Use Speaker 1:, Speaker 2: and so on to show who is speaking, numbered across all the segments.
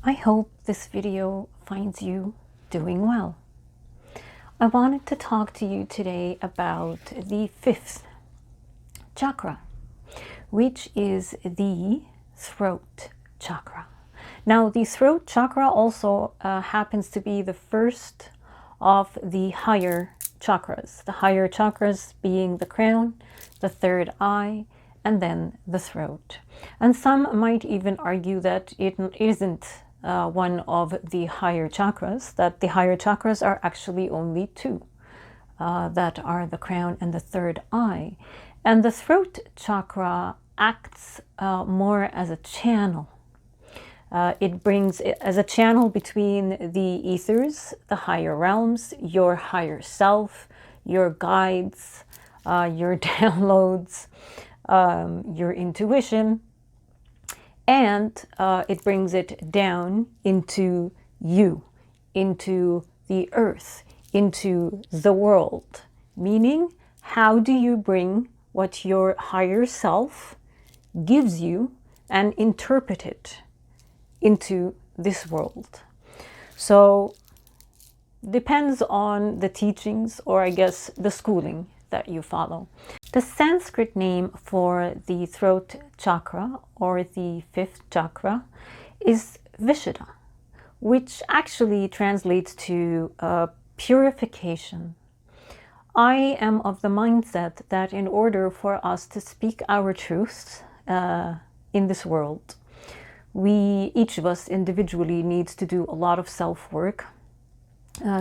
Speaker 1: I hope this video finds you doing well. I wanted to talk to you today about the fifth chakra, which is the throat chakra. Now, the throat chakra also happens to be the first of the higher chakras. The higher chakras being the crown, the third eye, and then the throat. And some might even argue that it isn't one of the higher chakras, that the higher chakras are actually only two, that are the crown and the third eye. And the throat chakra acts more as a channel. It brings it as a channel between the ethers, the higher realms, your higher self, your guides, your downloads, your intuition, and it brings it down into you, into the earth, into the world. Meaning, how do you bring what your higher self gives you and interpret it into this world? So depends on the teachings, or I guess the schooling that you follow. The Sanskrit name for the throat chakra, or the fifth chakra, is Vishuddha, which actually translates to purification. I am of the mindset that in order for us to speak our truths in this world, each of us individually needs to do a lot of self-work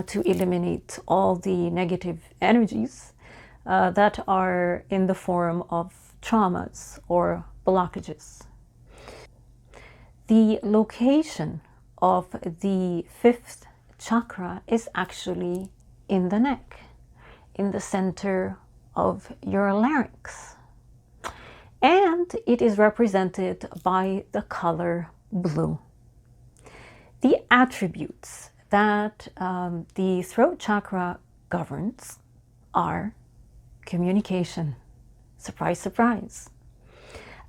Speaker 1: to eliminate all the negative energies that are in the form of traumas or blockages. The location of the fifth chakra is actually in the neck, in the center of your larynx. And it is represented by the color blue. The attributes that the throat chakra governs are communication, surprise, surprise,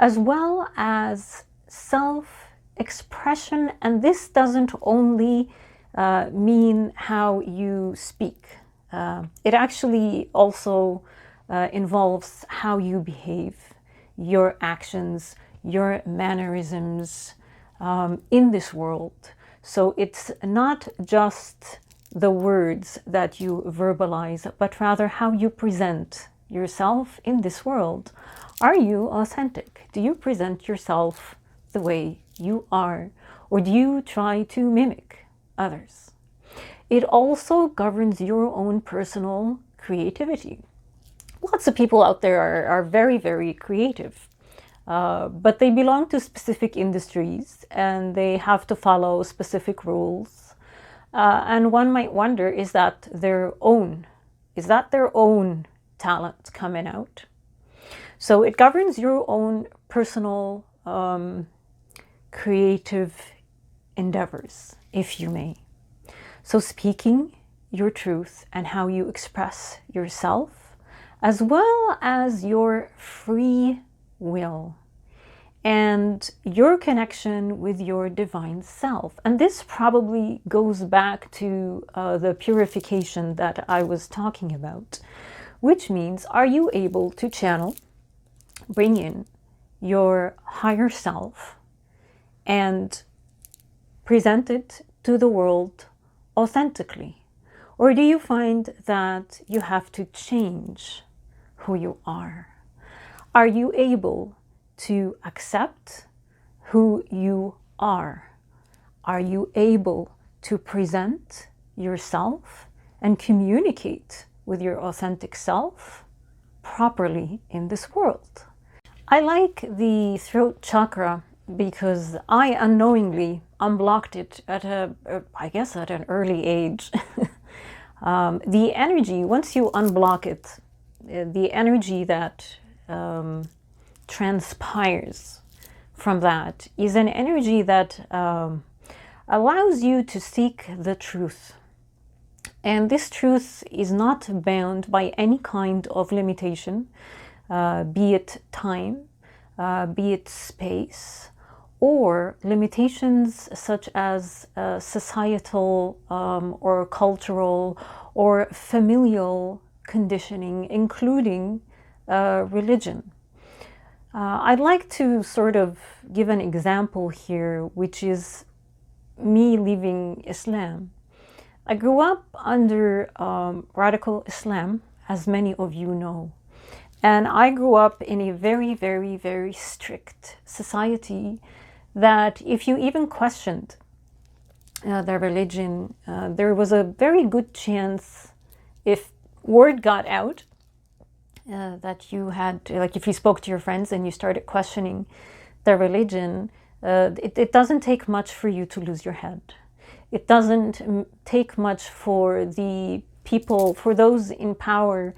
Speaker 1: as well as self-expression. And this doesn't only mean how you speak. It actually also involves how you behave, your actions, your mannerisms in this world. So it's not just the words that you verbalize, but rather how you present yourself in this world. Are you authentic? Do you present yourself the way you are? Or do you try to mimic others? It also governs your own personal creativity. Lots of people out there are very, very creative, but they belong to specific industries and they have to follow specific rules. And one might wonder, is that their own talent coming out? So it governs your own personal creative endeavors, if you may. So speaking your truth and how you express yourself, as well as your free will and your connection with your divine self. And this probably goes back to the purification that I was talking about, which means, are you able to channel, bring in your higher self and present it to the world authentically? Or do you find that you have to change who you are? Are you able to accept who you are? Are you able to present yourself and communicate with your authentic self properly in this world? I like the throat chakra because I unknowingly unblocked it at I guess at an early age. The energy, once you unblock it, the energy that transpires from that is an energy that allows you to seek the truth. And this truth is not bound by any kind of limitation, be it time, be it space, or limitations such as societal or cultural or familial conditioning, including religion. I'd like to sort of give an example here, which is me leaving Islam. I grew up under radical Islam, as many of you know. And I grew up in a very, very, very strict society that if you even questioned their religion, there was a very good chance, if word got out, that you had, like if you spoke to your friends and you started questioning their religion, it doesn't take much for you to lose your head. It doesn't take much for the people, for those in power,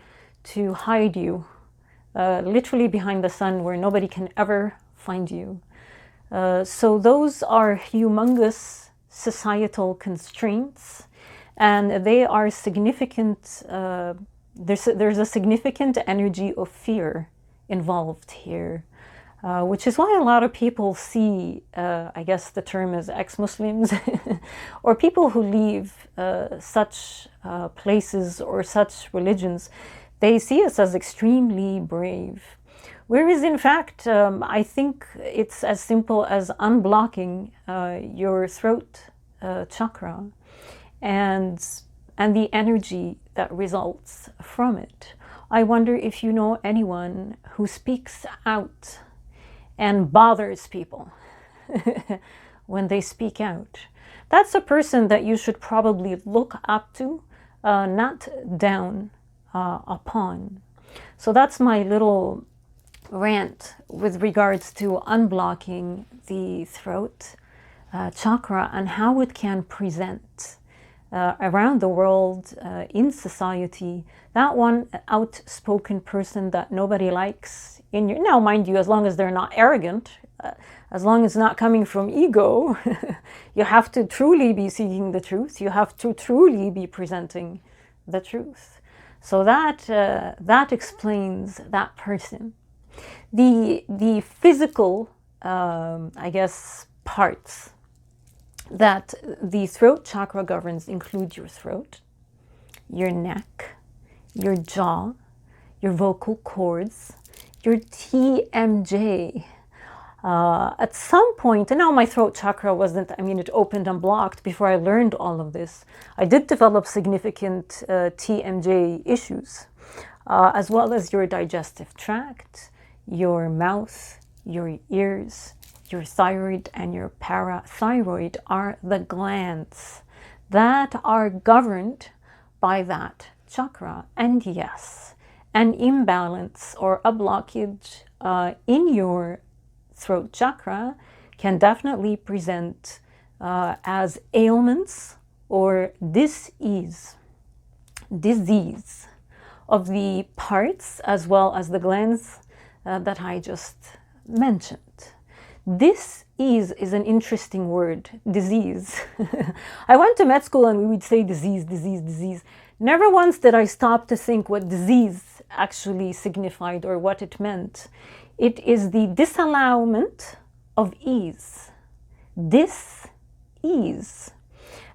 Speaker 1: to hide you literally behind the sun where nobody can ever find you. So those are humongous societal constraints, and they are significant. There's a significant energy of fear involved here, which is why a lot of people see, I guess the term is ex-Muslims, or people who leave such places or such religions, they see us as extremely brave. Whereas in fact, I think it's as simple as unblocking your throat chakra and the energy that results from it. I wonder if you know anyone who speaks out and bothers people when they speak out. That's a person that you should probably look up to, not down upon. So that's my little rant with regards to unblocking the throat chakra and how it can present around the world, in society, that one outspoken person that nobody likes in your, now mind you, as long as they're not arrogant, as long as it's not coming from ego, you have to truly be seeking the truth, you have to truly be presenting the truth. So that explains that person. The physical, I guess, parts that the throat chakra governs include your throat, your neck, your jaw, your vocal cords, your TMJ. At some point, and now my throat chakra wasn't, I mean, it opened and blocked before I learned all of this. I did develop significant TMJ issues, as well as your digestive tract, your mouth, your ears, your thyroid and your parathyroid are the glands that are governed by that chakra. And yes, an imbalance or a blockage in your throat chakra can definitely present as ailments or disease of the parts as well as the glands that I just mentioned. Disease is an interesting word, disease. I went to med school and we would say disease, disease, disease. Never once did I stop to think what disease actually signified or what it meant. It is the disallowment of ease. Dis-ease.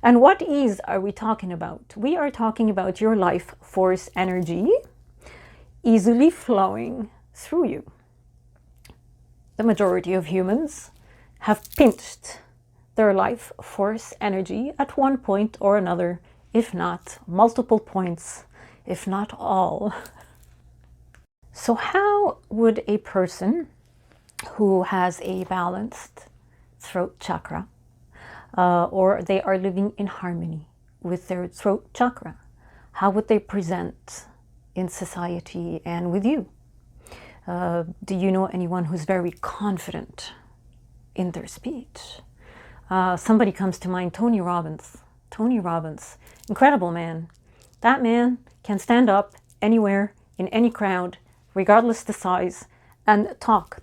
Speaker 1: And what ease are we talking about? We are talking about your life force energy easily flowing through you. The majority of humans have pinched their life force energy at one point or another, if not multiple points, if not all. So how would a person who has a balanced throat chakra, or they are living in harmony with their throat chakra, how would they present in society and with you? Do you know anyone who's very confident in their speech? Somebody comes to mind, Tony Robbins. Tony Robbins, incredible man. That man can stand up anywhere, in any crowd, regardless the size, and talk.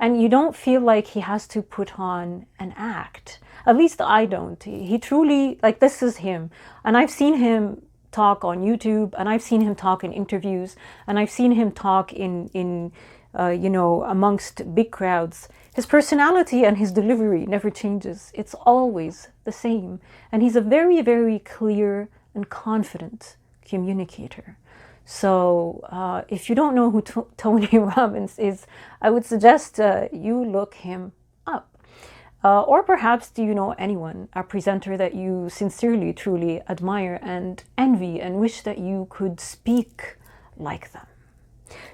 Speaker 1: And you don't feel like he has to put on an act. At least I don't. He truly, like, this is him. And I've seen him talk on YouTube, and I've seen him talk in interviews, and I've seen him talk in amongst big crowds. His personality and his delivery never changes. It's always the same. And he's a very, very clear and confident communicator. So if you don't know who Tony Robbins is, I would suggest you look him up. Or perhaps do you know anyone, a presenter that you sincerely, truly admire and envy and wish that you could speak like them?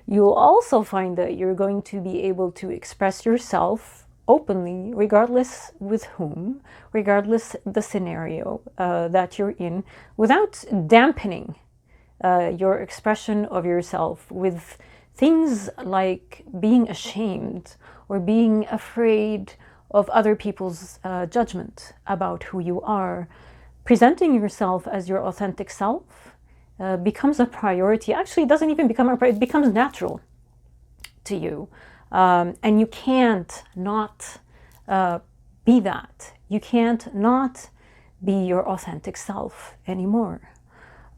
Speaker 1: You'll also find that you're going to be able to express yourself openly, regardless with whom, regardless the scenario that you're in, without dampening your expression of yourself with things like being ashamed or being afraid of other people's judgment about who you are. Presenting yourself as your authentic self becomes a priority. Actually, it doesn't even become a priority, it becomes natural to you. And you can't not be that. You can't not be your authentic self anymore.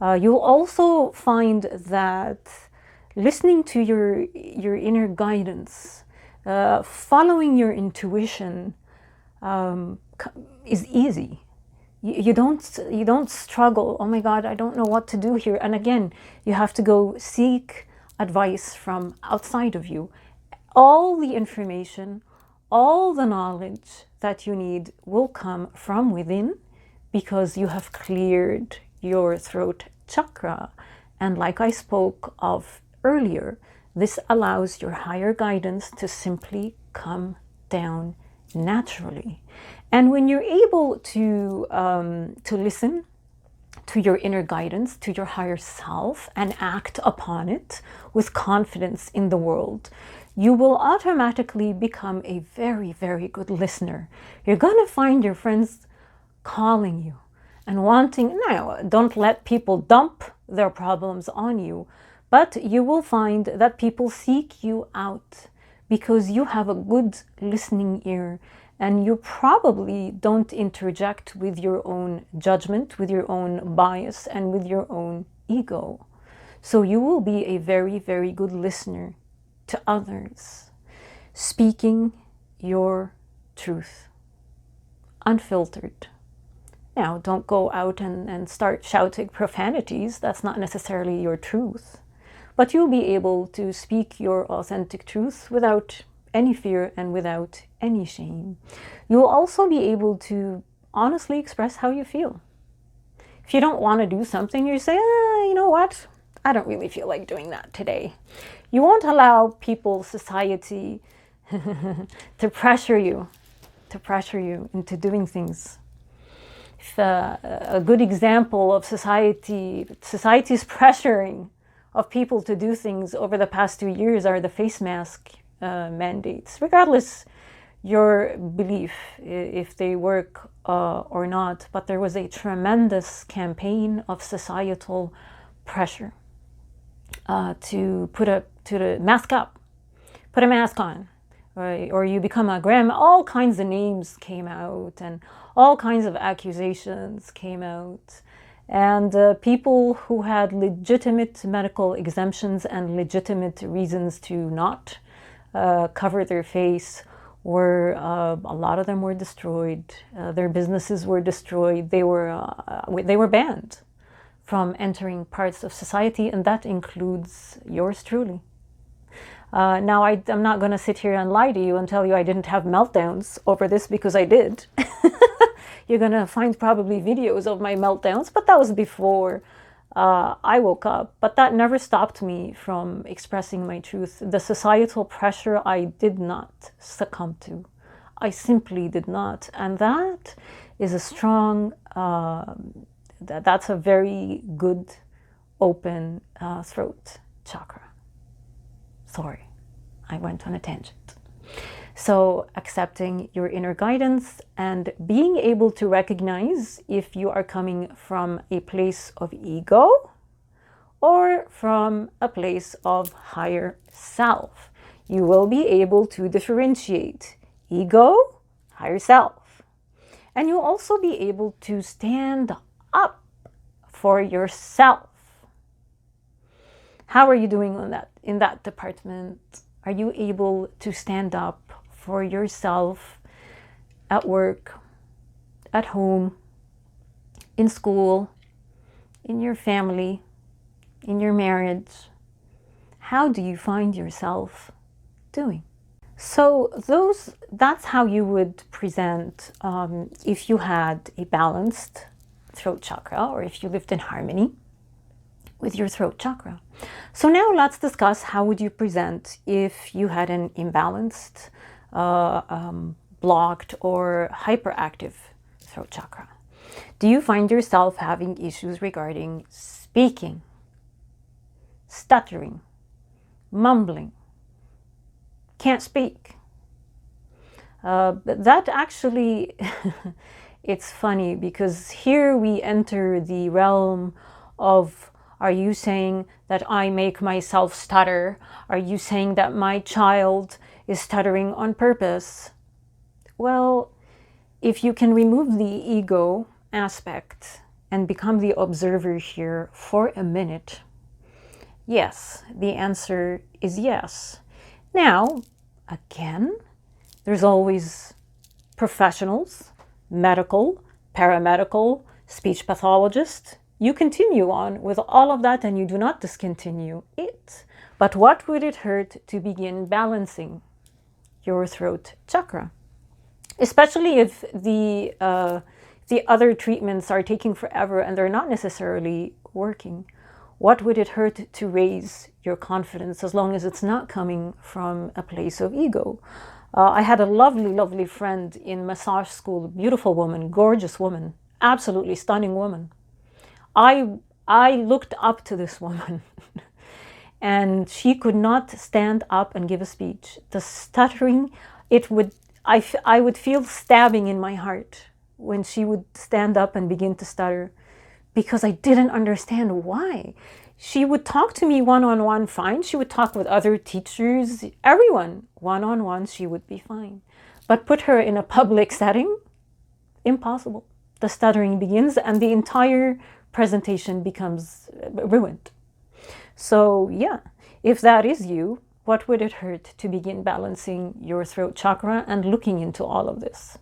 Speaker 1: You'll also find that listening to your inner guidance, following your intuition is easy. You don't struggle. Oh my God, I don't know what to do here. And again, you have to go seek advice from outside of you. All the information, all the knowledge that you need will come from within, because you have cleared your throat chakra. And like I spoke of earlier, this allows your higher guidance to simply come down naturally. And when you're able to listen to your inner guidance, to your higher self, and act upon it with confidence in the world, you will automatically become a very, very good listener. You're going to find your friends calling you and wanting, now, don't let people dump their problems on you, but you will find that people seek you out because you have a good listening ear, and you probably don't interject with your own judgment, with your own bias, and with your own ego. So you will be a very, very good listener to others, speaking your truth, unfiltered. Now, don't go out and start shouting profanities. That's not necessarily your truth. But you'll be able to speak your authentic truth without any fear and without any shame. You'll also be able to honestly express how you feel. If you don't want to do something, you say, you know what? I don't really feel like doing that today. You won't allow people, society, to pressure you into doing things. If, a good example of society's pressuring of people to do things over the past 2 years are the face mask mandates, regardless your belief if they work or not. But there was a tremendous campaign of societal pressure to mask up, put a mask on, or you become a grandma. All kinds of names came out and all kinds of accusations came out. And people who had legitimate medical exemptions and legitimate reasons to not cover their face were, a lot of them were destroyed. Their businesses were destroyed. They were banned from entering parts of society, and that includes yours truly. Now, I'm not going to sit here and lie to you and tell you I didn't have meltdowns over this, because I did. You're going to find probably videos of my meltdowns, but that was before I woke up. But that never stopped me from expressing my truth. The societal pressure I did not succumb to. I simply did not. And that is a strong, that's a very good open throat chakra. Sorry, I went on a tangent. So accepting your inner guidance and being able to recognize if you are coming from a place of ego or from a place of higher self. You will be able to differentiate ego, higher self. And you'll also be able to stand up for yourself. How are you doing on that, in that department? Are you able to stand up for yourself at work, at home, in school, in your family, in your marriage? How do you find yourself doing? So that's how you would present if you had a balanced throat chakra, or if you lived in harmony with your throat chakra. So now let's discuss how would you present if you had an imbalanced, blocked, or hyperactive throat chakra. Do you find yourself having issues regarding speaking, stuttering, mumbling, can't speak? But that actually, it's funny, because here we enter the realm of, are you saying that I make myself stutter? Are you saying that my child is stuttering on purpose? Well, if you can remove the ego aspect and become the observer here for a minute, yes, the answer is yes. Now, again, there's always professionals, medical, paramedical, speech pathologist. You continue on with all of that and you do not discontinue it. But what would it hurt to begin balancing your throat chakra? Especially if the other treatments are taking forever and they're not necessarily working. What would it hurt to raise your confidence, as long as it's not coming from a place of ego? I had a lovely, lovely friend in massage school, beautiful woman, gorgeous woman, absolutely stunning woman. I looked up to this woman and she could not stand up and give a speech. The stuttering, I would feel stabbing in my heart when she would stand up and begin to stutter, because I didn't understand why. She would talk to me one-on-one, fine. She would talk with other teachers, everyone, one-on-one, she would be fine. But put her in a public setting, impossible. The stuttering begins and the entire presentation becomes ruined. So yeah, if that is you, what would it hurt to begin balancing your throat chakra and looking into all of this?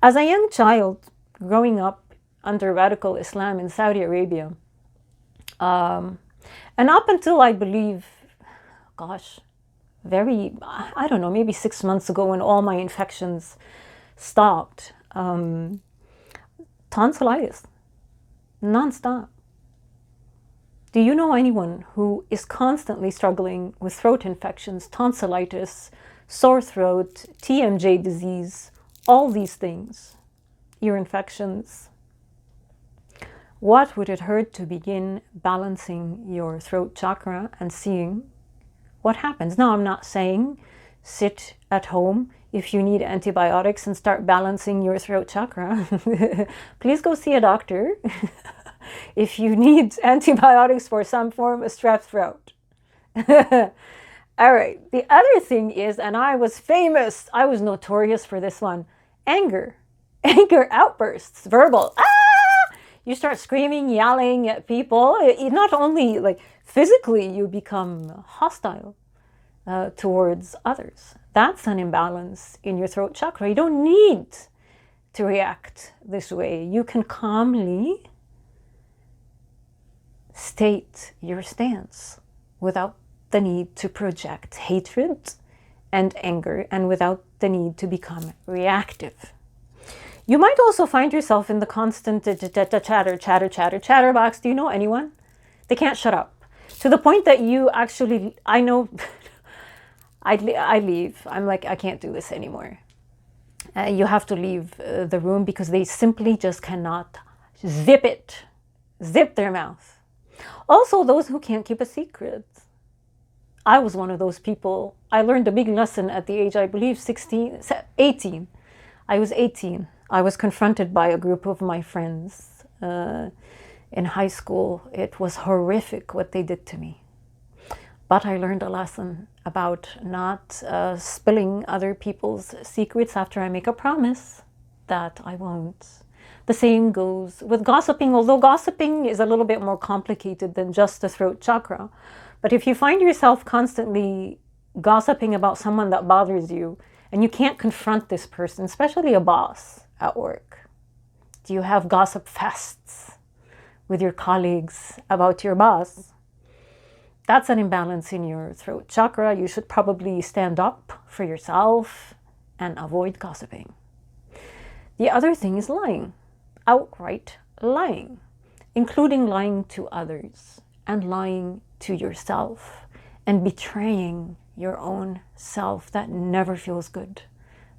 Speaker 1: As a young child growing up under radical Islam in Saudi Arabia, and up until, I believe, gosh, I don't know, maybe 6 months ago, when all my infections stopped, tonsillitis, nonstop. Do you know anyone who is constantly struggling with throat infections, tonsillitis, sore throat, TMJ disease, all these things, ear infections? What would it hurt to begin balancing your throat chakra and seeing what happens? Now, I'm not saying sit at home if you need antibiotics and start balancing your throat chakra. Please go see a doctor if you need antibiotics for some form of strep throat. All right, the other thing is, and I was notorious for this one, anger outbursts, verbal, you start screaming, yelling at people. Not only like physically, you become hostile towards others. That's an imbalance in your throat chakra. You don't need to react this way. You can calmly state your stance without the need to project hatred and anger, and without the need to become reactive. You might also find yourself in the constant chatter box. Do you know anyone? They can't shut up. To the point that you actually, I know, I leave. I'm like, I can't do this anymore. You have to leave the room because they simply just cannot zip their mouth. Also, those who can't keep a secret. I was one of those people. I learned a big lesson at the age, I believe, 18. I was 18. I was confronted by a group of my friends in high school. It was horrific what they did to me. But I learned a lesson about not spilling other people's secrets after I make a promise that I won't. The same goes with gossiping, although gossiping is a little bit more complicated than just the throat chakra. But if you find yourself constantly gossiping about someone that bothers you and you can't confront this person, especially a boss at work? Do you have gossip fests with your colleagues about your boss? That's an imbalance in your throat chakra. You should probably stand up for yourself and avoid gossiping. The other thing is lying, outright lying, including lying to others and lying to yourself and betraying your own self. That never feels good.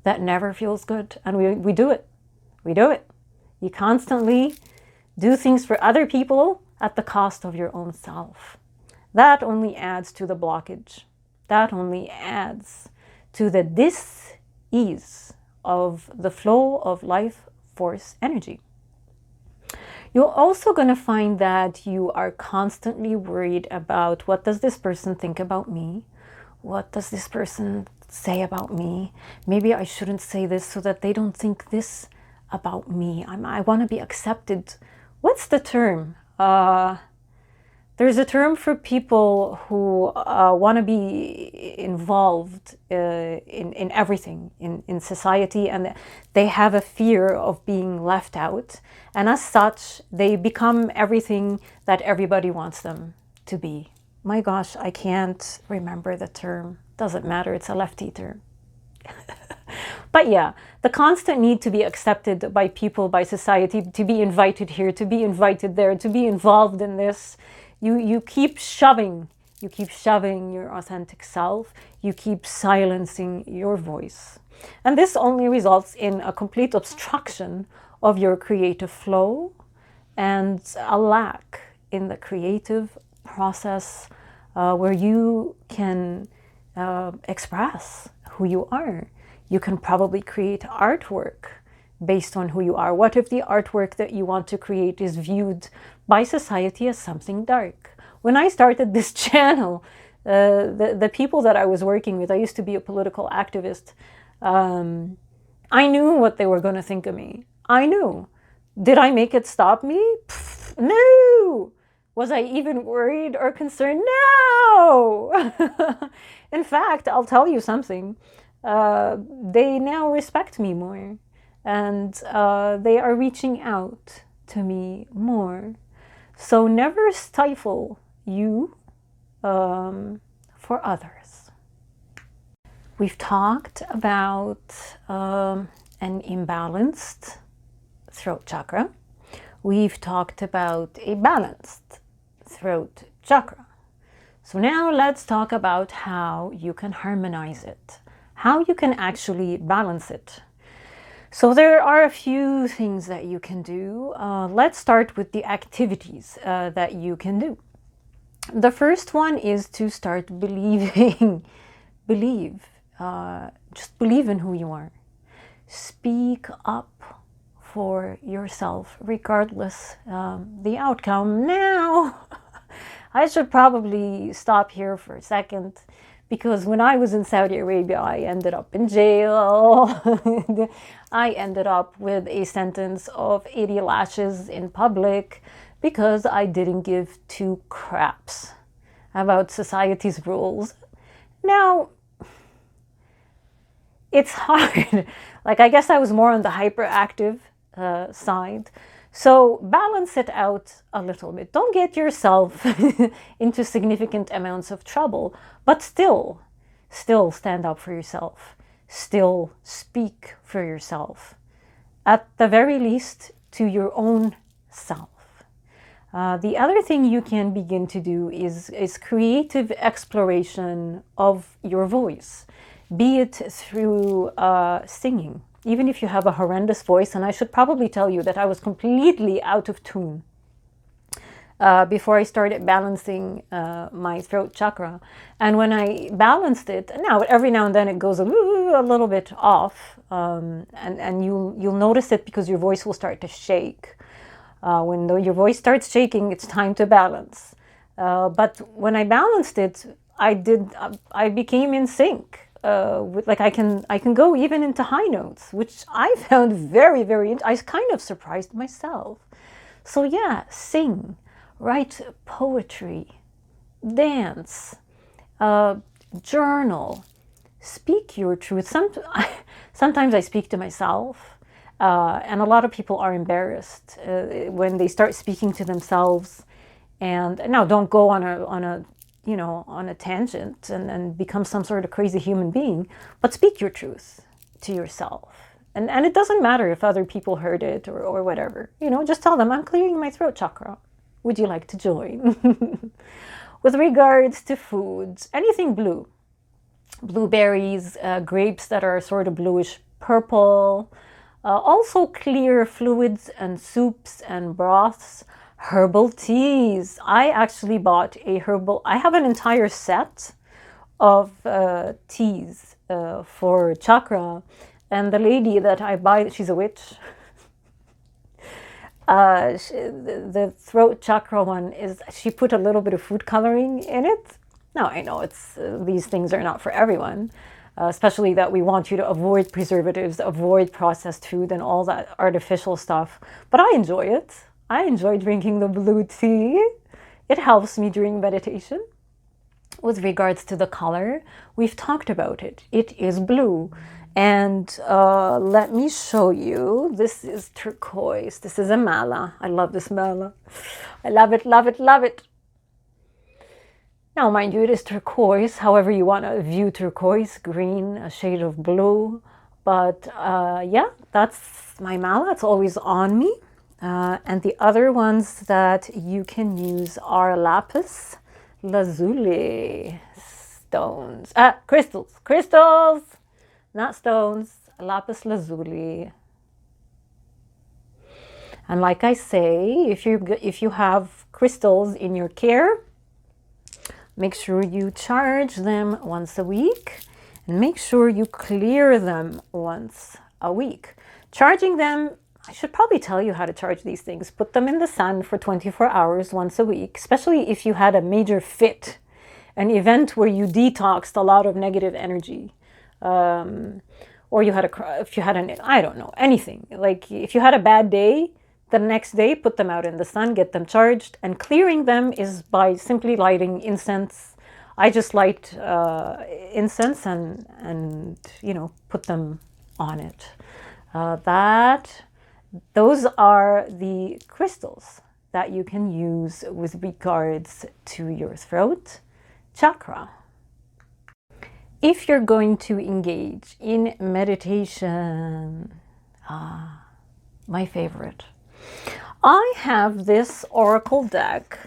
Speaker 1: That never feels good. And we do it. We do it. You constantly do things for other people at the cost of your own self. That only adds to the blockage. That only adds to the dis-ease of the flow of life force energy. You're also going to find that you are constantly worried about, what does this person think about me? What does this person say about me? Maybe I shouldn't say this so that they don't think this about me. I want to be accepted. What's the term? There's a term for people who want to be involved in everything in society, and they have a fear of being left out. And as such, they become everything that everybody wants them to be. My gosh, I can't remember the term. Doesn't matter, it's a lefty term. But yeah, the constant need to be accepted by people, by society, to be invited here, to be invited there, to be involved in this. You keep shoving your authentic self. You keep silencing your voice. And this only results in a complete obstruction of your creative flow and a lack in the creative process where you can express who you are. You can probably create artwork based on who you are. What if the artwork that you want to create is viewed by society as something dark? When I started this channel, the people that I was working with, I used to be a political activist. I knew what they were going to think of me. I knew. Did I make it stop me? Pfft, no. Was I even worried or concerned? No. In fact, I'll tell you something. They now respect me more, and they are reaching out to me more. So never stifle you for others. We've talked about an imbalanced throat chakra. We've talked about a balanced throat chakra. So now let's talk about how you can harmonize it, how you can actually balance it. So there are a few things that you can do. Let's start with the activities that you can do. The first one is to start believing. Just believe in who you are. Speak up for yourself, regardless the outcome. Now, I should probably stop here for a second, because when I was in Saudi Arabia, I ended up in jail. I ended up with a sentence of 80 lashes in public because I didn't give two craps about society's rules. Now, it's hard. Like, I guess I was more on the hyperactive side. So balance it out a little bit. Don't get yourself into significant amounts of trouble, but still stand up for yourself. Still speak for yourself. At the very least, to your own self. The other thing you can begin to do is creative exploration of your voice, be it through singing. Even if you have a horrendous voice, and I should probably tell you that I was completely out of tune before I started balancing my throat chakra. And when I balanced it, now every now and then it goes a little bit off, and you'll notice it because your voice will start to shake. When your voice starts shaking, it's time to balance. But when I balanced it, I became in sync. Like I can go even into high notes, which I found very, I was kind of surprised myself. So yeah, sing, write poetry, dance, journal, speak your truth. Sometimes I speak to myself, and a lot of people are embarrassed when they start speaking to themselves. And now, don't go on a tangent and become some sort of crazy human being, but speak your truth to yourself. And it doesn't matter if other people heard it or whatever. Just tell them, I'm clearing my throat chakra. Would you like to join? With regards to foods, anything blue. Blueberries, grapes that are sort of bluish purple. Also clear fluids and soups and broths. Herbal teas. I actually bought I have an entire set of teas for chakra. And the lady that I buy, she's a witch. The throat chakra one she put a little bit of food coloring in it. Now, I know these things are not for everyone, especially that we want you to avoid preservatives, avoid processed food and all that artificial stuff. But I enjoy it. I enjoy drinking the blue tea. It helps me during meditation. With regards to the color, we've talked about it. It is blue. And let me show you. This is turquoise. This is a mala. I love this mala. I love it, love it, love it. Now, mind you, it is turquoise. However you want to view turquoise, green, a shade of blue. But yeah, that's my mala. It's always on me. And the other ones that you can use are lapis lazuli stones. Crystals, not stones. Lapis lazuli. And like I say, if you have crystals in your care, make sure you charge them once a week, and make sure you clear them once a week. Charging them, I should probably tell you how to charge these things. Put them in the sun for 24 hours once a week, especially if you had a major fit, an event where you detoxed a lot of negative energy. Or if you had I don't know, anything. Like if you had a bad day, the next day, put them out in the sun, get them charged. And clearing them is by simply lighting incense. I just light incense and put them on it. Those are the crystals that you can use with regards to your throat chakra. If you're going to engage in meditation, my favorite, I have this oracle deck,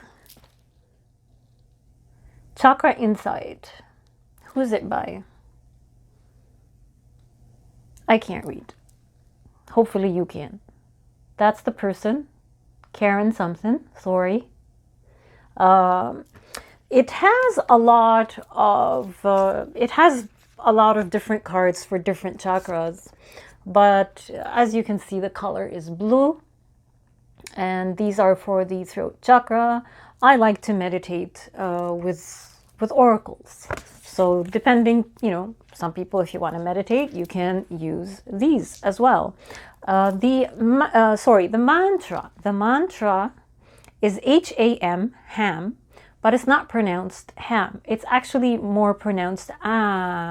Speaker 1: Chakra Insight. Who's it by? I can't read. Hopefully you can. That's the person, Karen something, sorry. It has a lot of different cards for different chakras, but as you can see, the color is blue, and these are for the throat chakra. I like to meditate with oracles. So depending, some people, if you want to meditate, you can use these as well. The mantra is H-A-M, ham, but it's not pronounced ham. It's actually more pronounced am.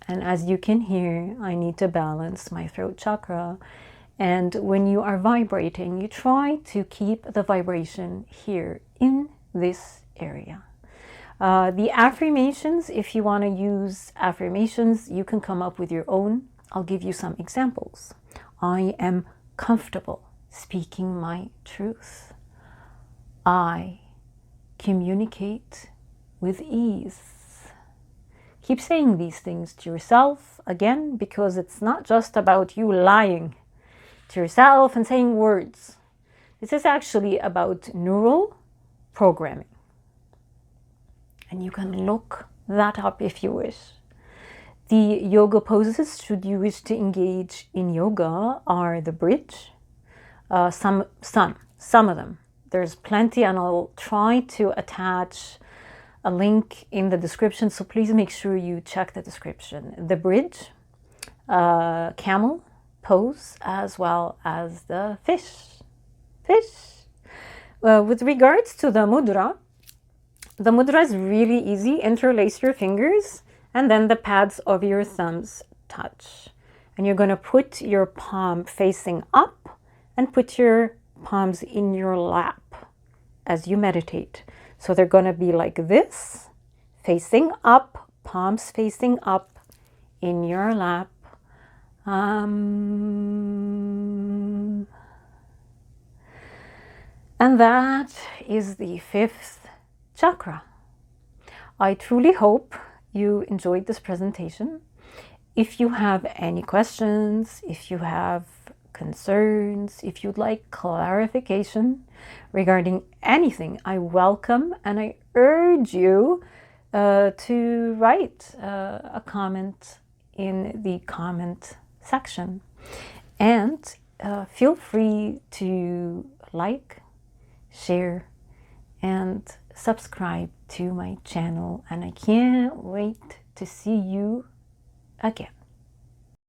Speaker 1: And as you can hear, I need to balance my throat chakra. And when you are vibrating, you try to keep the vibration here in this area. The affirmations, if you want to use affirmations, you can come up with your own. I'll give you some examples. I am comfortable speaking my truth. I communicate with ease. Keep saying these things to yourself, again, because it's not just about you lying to yourself and saying words. This is actually about neural programming. And you can look that up if you wish. The yoga poses, should you wish to engage in yoga, are the bridge. Some of them. There's plenty, and I'll try to attach a link in the description, so please make sure you check the description. The bridge, camel pose, as well as the fish. With regards to the mudra is really easy. Interlace your fingers and then the pads of your thumbs touch. And you're going to put your palm facing up and put your palms in your lap as you meditate. So they're going to be like this, facing up, palms facing up in your lap. And that is the 5th chakra. I truly hope you enjoyed this presentation. If you have any questions, if you have concerns, if you'd like clarification regarding anything, I welcome and I urge you to write a comment in the comment section. And feel free to like, share, and subscribe to my channel. And I can't wait to see you again.